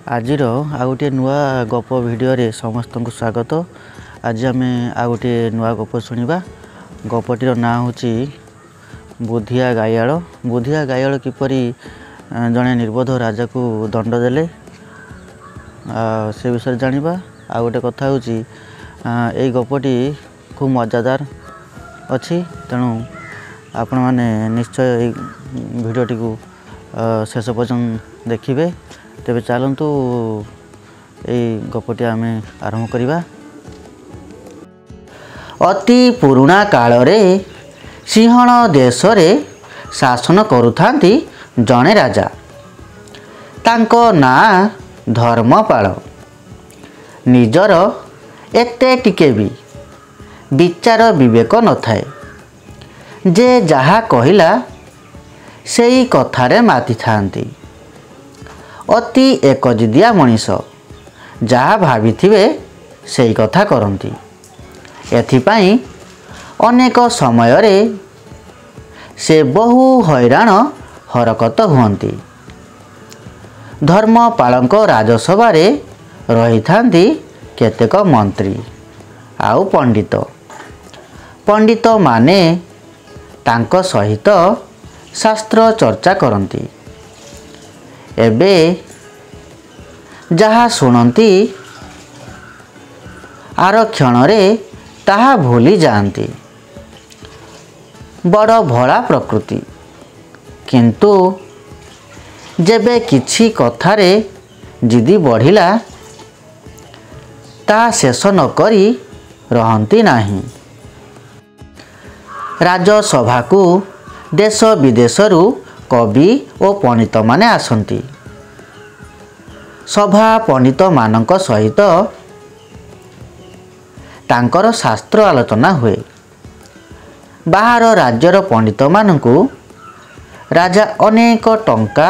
आजिर आ गोटे नुआ गप भिडियो रे समस्त को स्वागत। आज आम आ गोटे नुआ गप शुणा। गपटीर ना हूँ बुधिया गायाल। बुधिया गायाल किपरि जड़े निर्बोध राजा को दंड देले से विषय जानिबा। आ गोटे कथा हूँ यही गपटी खूब मजादार अच्छी, तेणु आपण मैंने निश्चय भिडियोटी को शेष पर्यंत देखिए। तेबे चलतु यही गपटी आम आरंभ करिबा। अति पुराणा काल रे सिंहण देश रे शासन करुथांती जणे राजा। तांको ना धर्मपाल। निजर एते टिके भी विचार विवेक न थाए। जे जहा कहिला सेई कथारे माति थांती। अति एकजिदिया मनीष जहा भाविथिबे सेई कथा करंती। एथिपाई अनेक समय रे से बहु हैरान हरकत हुअंती। धर्मपालक राजसभा रे रही थांती केतेक मंत्री आउ पंडित। पंडित माने तांको सहित शास्त्र चर्चा करंती। एबे जहा सुनती आर क्षण रे ताहा भूली जाती। बड़ भला प्रकृति, किंतु जेबे किछि कथारे जिदी बढ़िला ता शेष न करी रहंती नाही। राजसभा को देश विदेशरू कवि और पंडित माने आसंती। सभा पंडित मानक सहित तांकर शास्त्र आलोचना हुए। बाहर राज्यर पंडित मानकु राजा अनेक टंका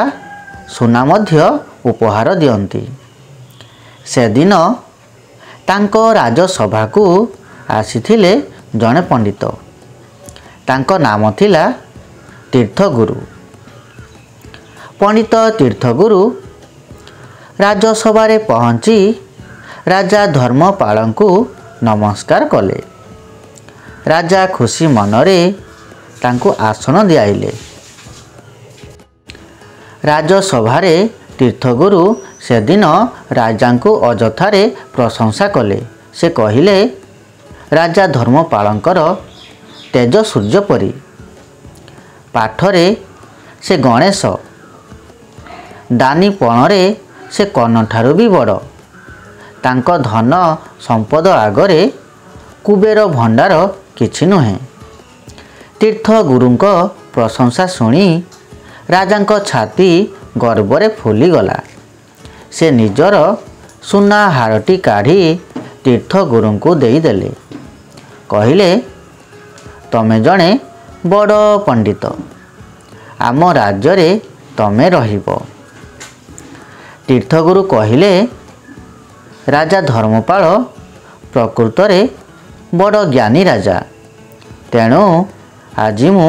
सुना मध्य उपहार दियंती। से दिन तांको राजसभा को आसीथिले जणे पंडित। तांको नाम थिला तीर्थगुरु। पंडित तीर्थगुरु राजसभा पहुँची राजा धर्मपाल को नमस्कार कले। राजा खुशी मनरे तांको आसन दियाइले। राजसभा तीर्थगुरु से दिन राजा को अजथारे प्रशंसा कले। से कहिले राजा धर्मपालंकर तेज सूर्य परी। पाठरे से गणेश, दानीपणरे से कर्ण ठारू भी बड़। तांको धन संपद आगरे कुबेर भंडार किछि नुहे। तीर्थगुरुंको प्रशंसा सुनी राजांको छाती गर्वरे फुलीगला। से निजर सुना हारटी काढ़ी तीर्थगुरुंको देईदेले। कहिले तमे जणे बड़ पंडित, आम राज्य रे तमे रहिबो। तीर्थगुरु कहिले राजा धर्मपाल प्रकृत रे बड़ ज्ञानी राजा। तेणु आज मु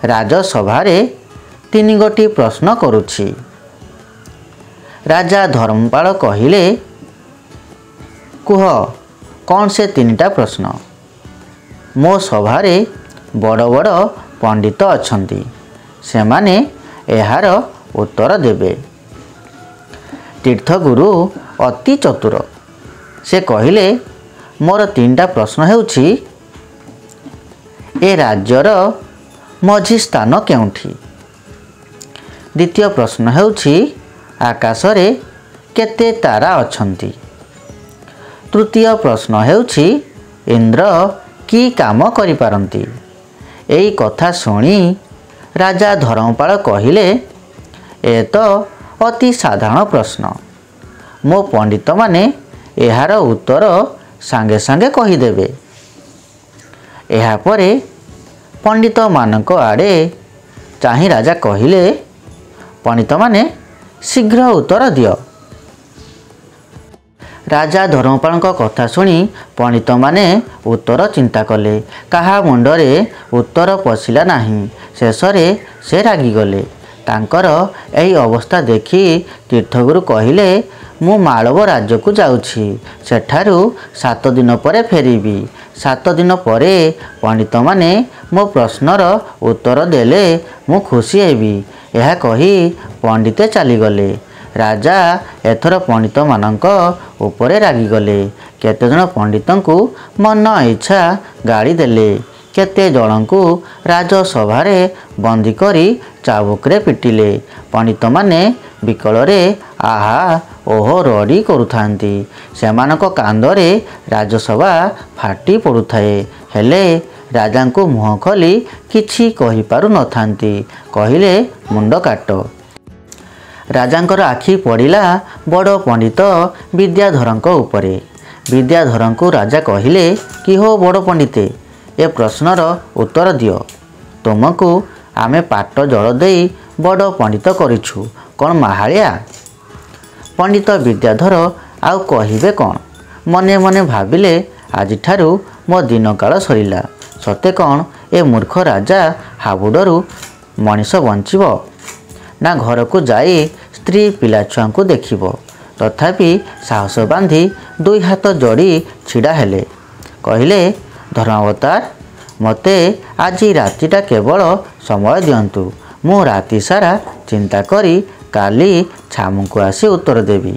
राजसभा रे 3 गोटी प्रश्न करुछि। राजा धर्मपाल कहिले कुह कौन से 3टा प्रश्न। मो सभा रे बड़ बड़ पंडित अछंती, सेमाने एहार उत्तर देबे। तीर्थगुरु अति चतुर। से कहिले मोर 3टा प्रश्न हेउछि। ए राज्यर मझी स्थान केउठी। द्वितीय प्रश्न हेउछि आकाश रे केते तारा अछंती। तृतीय प्रश्न हेउछि इंद्र की काम करि पारंती। एई कथा सुनी राजा धर्मपाल कहिले ए तो अति साधारण प्रश्न। मो पंडित माने एहार उत्तर सांगे सांगे कहीदेवे। एहा परे पंडित मानक आड़े चाही राजा कहिले पंडित माने शीघ्र उत्तर दियो। राजा धर्मपाल कथा शुणी पंडित माने उत्तर चिंता कले। कहा मुंडरे उत्तर पशिला नाही। शेषरे से रागिगले। तांकर एही अवस्था देखी तीर्थगुरु कहिले ମୁଁ ମାଳବ ରାଜ୍ୟକୁ ଯାଉଛି। ସେଠାରୁ 7 ଦିନ ପରେ ଫେରିବି। 7 ଦିନ ପରେ ପଣ୍ଡିତମାନେ ମୋ ପ୍ରଶ୍ନର ଉତ୍ତର ଦେଲେ ମୁଁ ଖୁସି ହେବି। ଏହା କହି ପଣ୍ଡିତେ ଚାଲିଗଲେ। ରାଜା ଏଥର ପଣ୍ଡିତମାନଙ୍କ ଉପରେ ରାଗିଗଲେ। କେତେଜଣ ପଣ୍ଡିତଙ୍କୁ ମନ ଇଚ୍ଛା ଗାଳି ଦେଲେ। କେତେ ଜଣଙ୍କୁ ରାଜସଭାରେ ବନ୍ଦୀ କରି ଚାବୁକରେ ପିଟିଲେ। ପଣ୍ଡିତମାନେ ବିକଳରେ ଆହା ଓହୋ ରଡ଼ି କରୁଥାନ୍ତି। ସେମାନଙ୍କ କାନ୍ଦରେ ରାଜସଭା ଫାଟି ପଡ଼ୁଥାଏ। ହେଲେ ରାଜାଙ୍କୁ ମୁହଁ ଖୋଲି କିଛି କହିପାରୁ ନଥାନ୍ତି। କହିଲେ ମୁଣ୍ଡ କାଟ। ରାଜାଙ୍କର ଆଖି ପଡ଼ିଲା ବଡ଼ ପଣ୍ଡିତ ବିଦ୍ୟାଧରଙ୍କ ଉପରେ। ବିଦ୍ୟାଧରଙ୍କୁ ରାଜା କହିଲେ, କି ହୋ ବଡ଼ ପଣ୍ଡିତେ, ଏ ପ୍ରଶ୍ନର ଉତ୍ତର ଦିଅ। ତୁମକୁ ଆମେ ପାଟ ଜଳ ଦେଇ ବଡ଼ ପଣ୍ଡିତ କରିଛୁ, କ'ଣ ମାହାଳିଆ? ପଣ୍ଡିତ ବିଦ୍ୟାଧର ଆଉ କହିବେ କ'ଣ? ମନେ ମନେ ଭାବିଲେ, ଆଜିଠାରୁ ମୋ ଦିନକାଳ ସରିଲା। ସତେ କ'ଣ ଏ ମୂର୍ଖ ରାଜା ହାବୁଡ଼ରୁ ମଣିଷ ବଞ୍ଚିବ? ନା ଘରକୁ ଯାଇ ସ୍ତ୍ରୀ ପିଲାଛୁଆଙ୍କୁ ଦେଖିବ? ତଥାପି ସାହସ ବାନ୍ଧି 2 ହାତ ଯୋଡ଼ି ଛିଡ଼ା ହେଲେ। କହିଲେ, ଧର୍ମାବତାର, ମୋତେ ଆଜି ରାତିଟା କେବଳ ସମୟ ଦିଅନ୍ତୁ। ମୁଁ ରାତି ସାରା ଚିନ୍ତା କରି କାଲି ଛାମୁଙ୍କୁ ଆସି ଉତ୍ତର ଦେବି।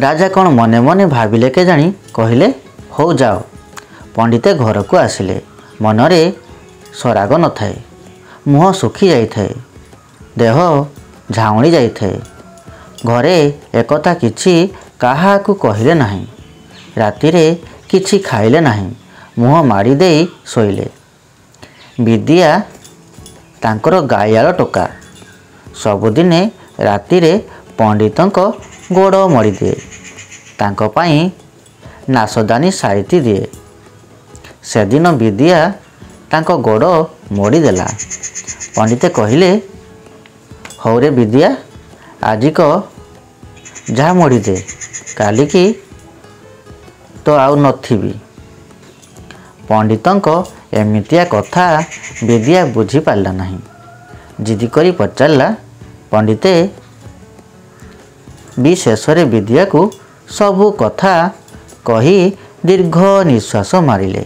ରାଜା କ'ଣ ମନେ ମନେ ଭାବିଲେ କେଜାଣି, କହିଲେ, ହଉ ଯାଅ। ପଣ୍ଡିତେ ଘରକୁ ଆସିଲେ। ମନରେ ସରାଗ ନଥାଏ। ମୁହଁ ଶୁଖି ଯାଇଥାଏ। ଦେହ ଝାଉଁଳି ଯାଇଥାଏ। ଘରେ ଏକଥା କିଛି କାହାକୁ କହିଲେ ନାହିଁ। ରାତିରେ କିଛି ଖାଇଲେ ନାହିଁ। ମୁହଁ ମାଡ଼ି ଦେଇ ଶୋଇଲେ। ବିଦ୍ୟା ତାଙ୍କର ଗାଈଆଳ ଟୋକା। ସବୁଦିନେ ରାତିରେ ପଣ୍ଡିତଙ୍କ ଗୋଡ଼ ମୋଡ଼ିଦିଏ। ତାଙ୍କ ପାଇଁ ନାଶଦାନୀ ସାଇତି ଦିଏ। ସେଦିନ ବିଦ୍ୟା ତାଙ୍କ ଗୋଡ଼ ମୋଡ଼ିଦେଲା। ପଣ୍ଡିତେ କହିଲେ, ହଉରେ ବିଦ୍ୟା, ଆଜିକ ଯାହା ମୋଡ଼ିଦେ, କାଲିକି ତ ଆଉ ନଥିବି। ପଣ୍ଡିତଙ୍କ ଏମିତିଆ କଥା ବିଦ୍ୟା ବୁଝିପାରିଲା ନାହିଁ। ଜିଦି କରି ପଚାରିଲା। ପଣ୍ଡିତେ ବି ଶେଷରେ ବିଦ୍ୟାକୁ ସବୁ କଥା କହି ଦୀର୍ଘ ନିଶ୍ୱାସ ମାରିଲେ।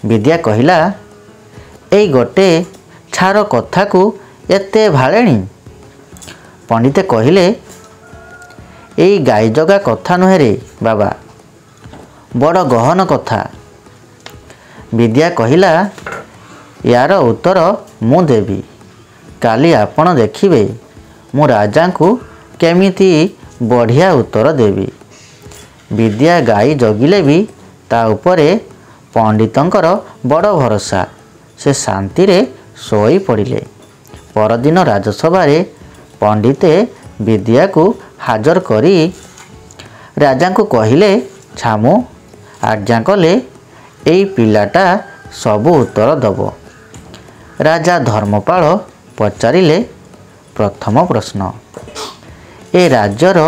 ବିଦ୍ୟା କହିଲା, ଏଇ ଗୋଟେ ଛାର କଥାକୁ ଏତେ ଭାଳେଣି? ପଣ୍ଡିତେ କହିଲେ, ଏଇ ଗାଈ ଜଗା କଥା ନୁହେଁ ରେ ବାବା, ବଡ଼ ଗହନ କଥା। ବିଦ୍ୟା କହିଲା, ୟାର ଉତ୍ତର ମୁଁ ଦେବି। କାଲି ଆପଣ ଦେଖିବେ ମୁଁ ରାଜାଙ୍କୁ କେମିତି ବଢ଼ିଆ ଉତ୍ତର ଦେବି। ବିଦ୍ୟା ଗାଈ ଜଗିଲେ ବି ତା ଉପରେ ପଣ୍ଡିତଙ୍କର ବଡ଼ ଭରସା। ସେ ଶାନ୍ତିରେ ଶୋଇ ପଡ଼ିଲେ। ପରଦିନ ରାଜସଭାରେ ପଣ୍ଡିତେ ବିଦ୍ୟାକୁ ହାଜର କରି ରାଜାଙ୍କୁ କହିଲେ, ଛାମୁ ଆଜ୍ଞା କଲେ ଏଇ ପିଲାଟା ସବୁ ଉତ୍ତର ଦେବ। ରାଜା ଧର୍ମପାଳ ପଚାରିଲେ, ପ୍ରଥମ ପ୍ରଶ୍ନ, ଏ ରାଜ୍ୟର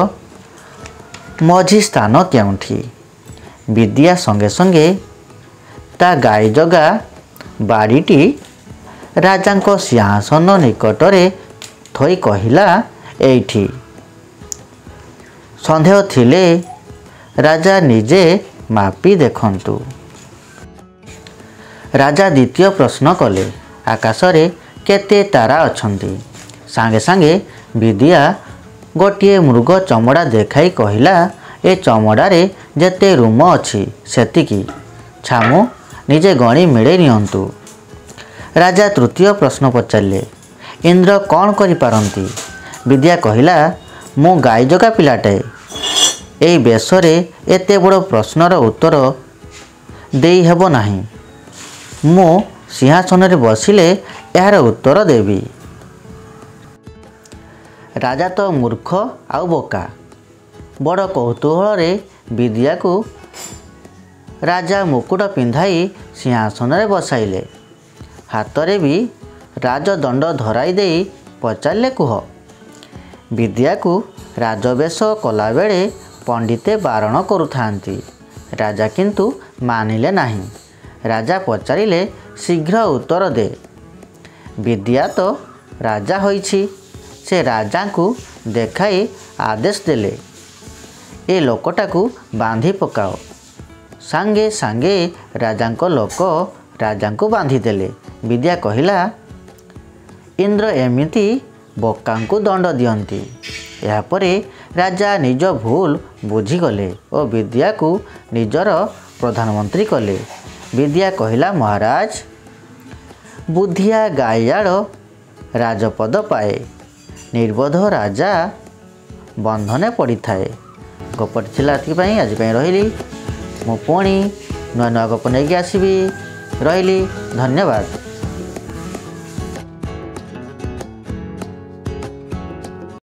ମଝି ସ୍ଥାନ କେଉଁଠି? ବିଦ୍ୟା ସଙ୍ଗେ ସଙ୍ଗେ ତା ଗାଈ ଜଗା ବାଡ଼ିଟି ରାଜାଙ୍କ ସିଂହାସନ ନିକଟରେ ଥୋଇ କହିଲା, ଏଇଠି। ସନ୍ଦେହ ଥିଲେ ରାଜା ନିଜେ ମାପି ଦେଖନ୍ତୁ। ରାଜା ଦ୍ୱିତୀୟ ପ୍ରଶ୍ନ କଲେ, ଆକାଶରେ କେତେ ତାରା ଅଛନ୍ତି? ସାଙ୍ଗେ ସାଙ୍ଗେ ବିଦ୍ୟା ଗୋଟିଏ ମୃଗ ଚମଡ଼ା ଦେଖାଇ କହିଲା, ଏ ଚମଡ଼ାରେ ଯେତେ ରୁମ ଅଛି ସେତିକି। ଛାମୁ ନିଜେ ଗଣି ମିଳେଇ ନିଅନ୍ତୁ। ରାଜା ତୃତୀୟ ପ୍ରଶ୍ନ ପଚାରିଲେ, ଇନ୍ଦ୍ର କ'ଣ କରିପାରନ୍ତି? ବିଦ୍ୟା କହିଲା, ମୁଁ ଗାଈ ଜଗା ପିଲାଟାଏ। ଏଇ ବେଶରେ ଏତେ ବଡ଼ ପ୍ରଶ୍ନର ଉତ୍ତର ଦେଇ ହେବ ନାହିଁ। ମୁଁ ସିଂହାସନରେ ବସିଲେ ଏହାର ଉତ୍ତର ଦେବି। ରାଜା ତ ମୂର୍ଖ ଆଉ ବୋକା। ବଡ଼ କୌତୂହଳରେ ବିଦ୍ୟାକୁ ରାଜା ମୁକୁଟ ପିନ୍ଧାଇ ସିଂହାସନରେ ବସାଇଲେ। ହାତରେ ବି ରାଜଦଣ୍ଡ ଧରାଇ ଦେଇ ପଚାରିଲେ, କୁହ। ବିଦ୍ୟାକୁ ରାଜବେଶ କଲାବେଳେ ପଣ୍ଡିତେ ବାରଣ କରୁଥାନ୍ତି। ରାଜା କିନ୍ତୁ ମାନିଲେ ନାହିଁ। ରାଜା ପଚାରିଲେ, ଶୀଘ୍ର ଉତ୍ତର ଦେ। ବିଦ୍ୟା ତ ରାଜା ହୋଇଛି, ସେ ରାଜାଙ୍କୁ ଦେଖାଇ ଆଦେଶ ଦେଲେ, ଏ ଲୋକଟାକୁ ବାନ୍ଧି ପକାଅ। ସାଙ୍ଗେ ସାଙ୍ଗେ ରାଜାଙ୍କ ଲୋକ ରାଜାଙ୍କୁ ବାନ୍ଧିଦେଲେ। ବିଦ୍ୟା କହିଲା, ଇନ୍ଦ୍ର ଏମିତି ବୋକାଙ୍କୁ ଦଣ୍ଡ ଦିଅନ୍ତି। ଏହାପରେ ରାଜା ନିଜ ଭୁଲ ବୁଝିଗଲେ ଓ ବିଦ୍ୟାକୁ ନିଜର ପ୍ରଧାନମନ୍ତ୍ରୀ କଲେ। ବିଦ୍ୟା କହିଲା, ମହାରାଜ, ବୁଦ୍ଧିଆ ଗାଈଆଳ ରାଜପଦ ପାଏ, ନିର୍ବୋଧ ରାଜା ବନ୍ଧନେ ପଡ଼ିଥାଏ। ଗପଟି ଥିଲା ଏଥିପାଇଁ। ଆଜି ପାଇଁ ରହିଲି। ମୁଁ ପୁଣି ନୂଆ ନୂଆ ଗପ ନେଇକି ଆସିବି। ରହିଲି। ଧନ୍ୟବାଦ।